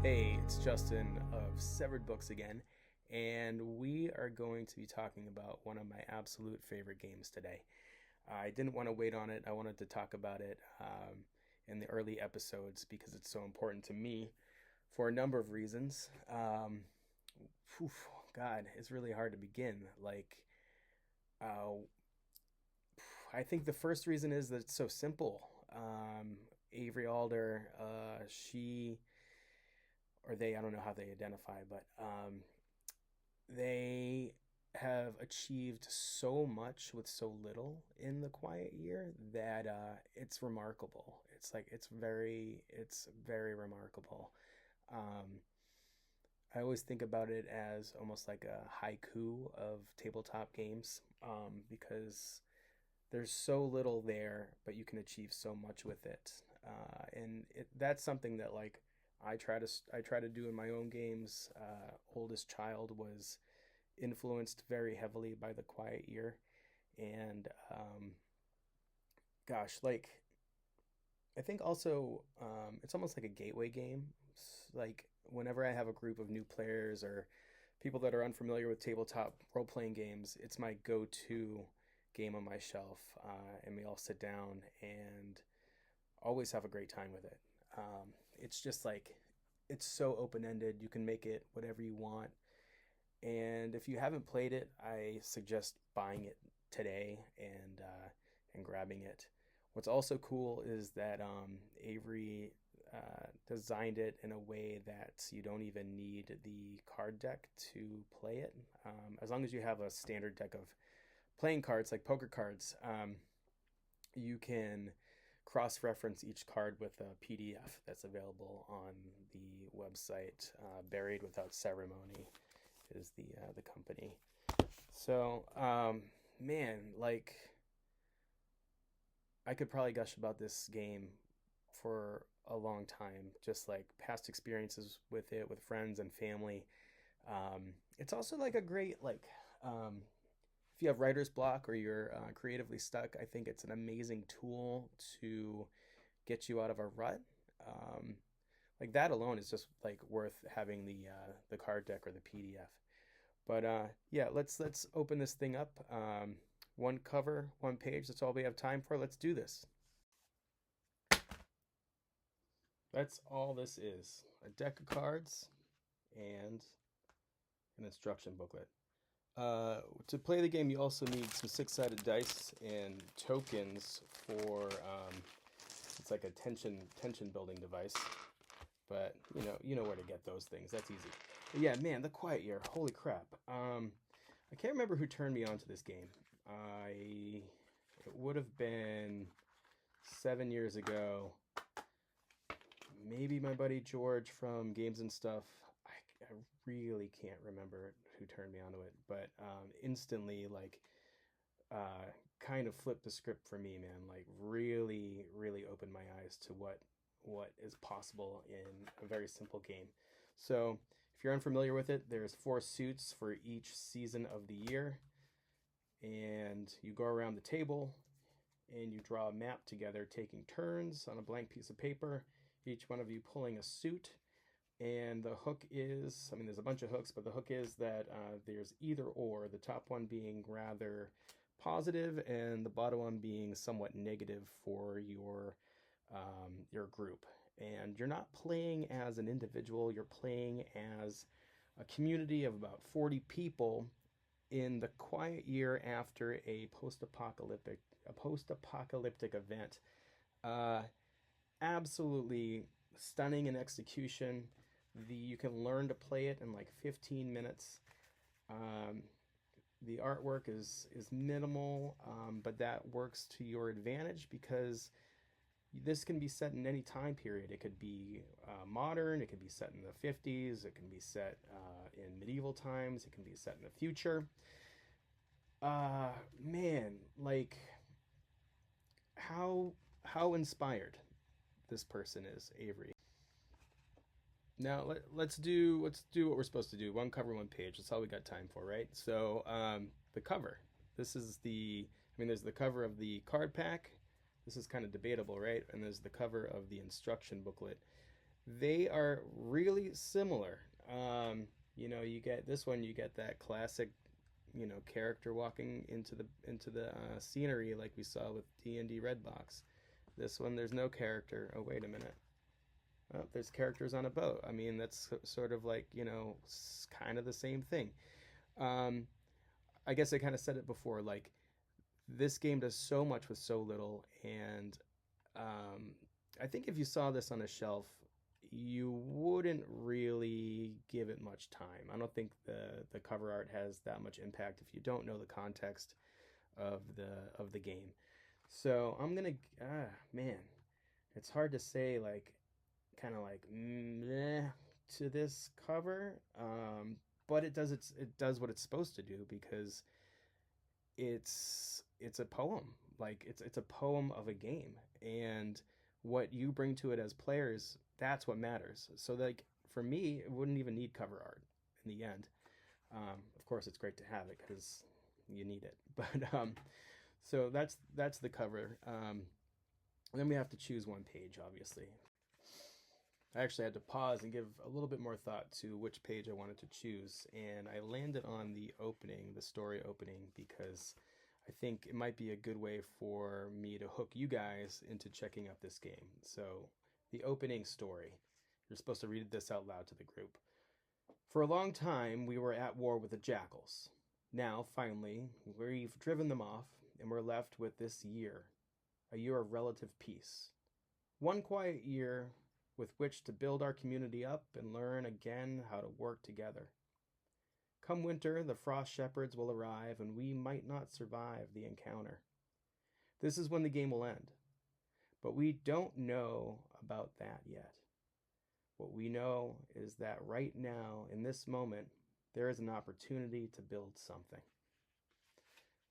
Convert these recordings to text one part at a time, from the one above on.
Hey, it's Justin of Severed Books again, and we are going to be talking about one of my absolute favorite games today. I didn't want to wait on it. I wanted to talk about it in the early episodes because it's so important to me for a number of reasons. Phew, God, it's really hard to begin. Uh, I think the first reason is that it's so simple. Avery Alder, she or they, I don't know how they identify, but they have achieved so much with so little in the quiet year that it's remarkable. It's very remarkable. Um, I always think about it as almost like a haiku of tabletop games because there's so little there, but you can achieve so much with it. That's something that I try to do in my own games. Oldest Child was influenced very heavily by the Quiet Year, and gosh, like I think also it's almost like a gateway game. Like whenever I have a group of new players or people that are unfamiliar with tabletop role playing games, it's my go to game on my shelf, and we all sit down and always have a great time with it. It's just like it's so open ended. You can make it whatever you want. And if you haven't played it, I suggest buying it today and grabbing it. What's also cool is that Avery designed it in a way that you don't even need the card deck to play it. As long as you have a standard deck of playing cards like poker cards, you can cross-reference each card with a PDF that's available on the website. Buried Without Ceremony is the company. So, man, like I could probably gush about this game for a long time, just like past experiences with it with friends and family. It's also like a great if you have writer's block or you're creatively stuck, I think it's an amazing tool to get you out of a rut. Um, like that alone is just like worth having the card deck or the PDF. But yeah, let's open this thing up. One cover, one page. That's all we have time for. Let's do this. That's all this is. A deck of cards and an instruction booklet. To play the game, you also need some six-sided dice and tokens for it's like a tension building device. But you know where to get those things. That's easy. But yeah, man, the Quiet Year. Holy crap. I can't remember who turned me on to this game. It would have been 7 years ago. Maybe my buddy George from Games and Stuff. I really can't remember who turned me onto it, but instantly kind of flipped the script for me, man. Like really opened my eyes to what is possible in a very simple game. So if you're unfamiliar with it, there's 4 suits for each season of the year, and you go around the table and you draw a map together, taking turns on a blank piece of paper, each one of you pulling a suit. And the hook is, I mean, there's a bunch of hooks, but the hook is that there's either or, the top one being rather positive and the bottom one being somewhat negative for your group. And you're not playing as an individual, you're playing as a community of about 40 people in the quiet year after a post-apocalyptic event. Uh, Absolutely stunning in execution. You can learn to play it in like 15 minutes. Um, the artwork is minimal, but that works to your advantage because this can be set in any time period. It could be modern. It could be set in the 50s. It can be set in medieval times. It can be set in the future. Man, like how inspired this person is, Avery. Now let's do what we're supposed to do. One cover, one page. That's all we got time for, right? So the cover. This is there's the cover of the card pack. This is kind of debatable, right? And there's the cover of the instruction booklet. They are really similar. You get this one, you get that classic, character walking into the scenery like we saw with D&D Red Box. This one, there's no character. Oh, wait a minute. Oh, there's characters on a boat. I mean, that's sort of like, kind of the same thing. Um, I guess I kind of said it before. Like, this game does so much with so little, and um, I think if you saw this on a shelf, you wouldn't really give it much time. I don't think the cover art has that much impact if you don't know the context of the game. So I'm gonna man, it's hard to say like kind of like meh to this cover, but it does what it's supposed to do because it's a poem. Like it's a poem of a game, and what you bring to it as players, that's what matters. So like for me, it wouldn't even need cover art in the end. Of course, it's great to have it because you need it. But so that's the cover. Then we have to choose one page, obviously. I actually had to pause and give a little bit more thought to which page I wanted to choose, and I landed on the opening, the story opening, because I think it might be a good way for me to hook you guys into checking out this game. So, the opening story. You're supposed to read this out loud to the group. For a long time, we were at war with the jackals. Now, finally, we've driven them off, and we're left with this year, a year of relative peace. One quiet year with which to build our community up and learn again how to work together. Come winter, the frost shepherds will arrive, and we might not survive the encounter. This is when the game will end. But we don't know about that yet. What we know is that right now, in this moment, there is an opportunity to build something.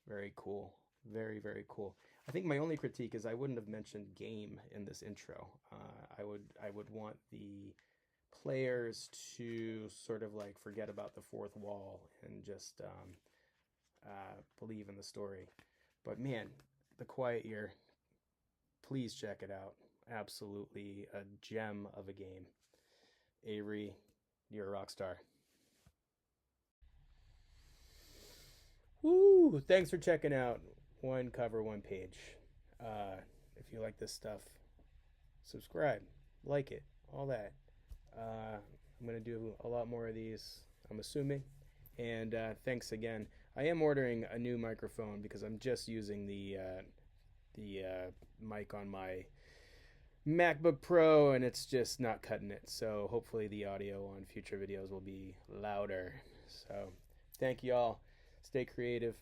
Very cool. Very, very cool. I think my only critique is I wouldn't have mentioned game in this intro. I would want the players to sort of like forget about the fourth wall and just believe in the story. But man, The Quiet Year, please check it out. Absolutely a gem of a game. Avery, you're a rock star. Woo! Thanks for checking out One Cover, One Page. If you like this stuff, subscribe, like it, all that. I'm going to do a lot more of these, I'm assuming. And thanks again. I am ordering a new microphone because I'm just using the mic on my MacBook Pro, and it's just not cutting it. So hopefully the audio on future videos will be louder. So thank you all. Stay creative.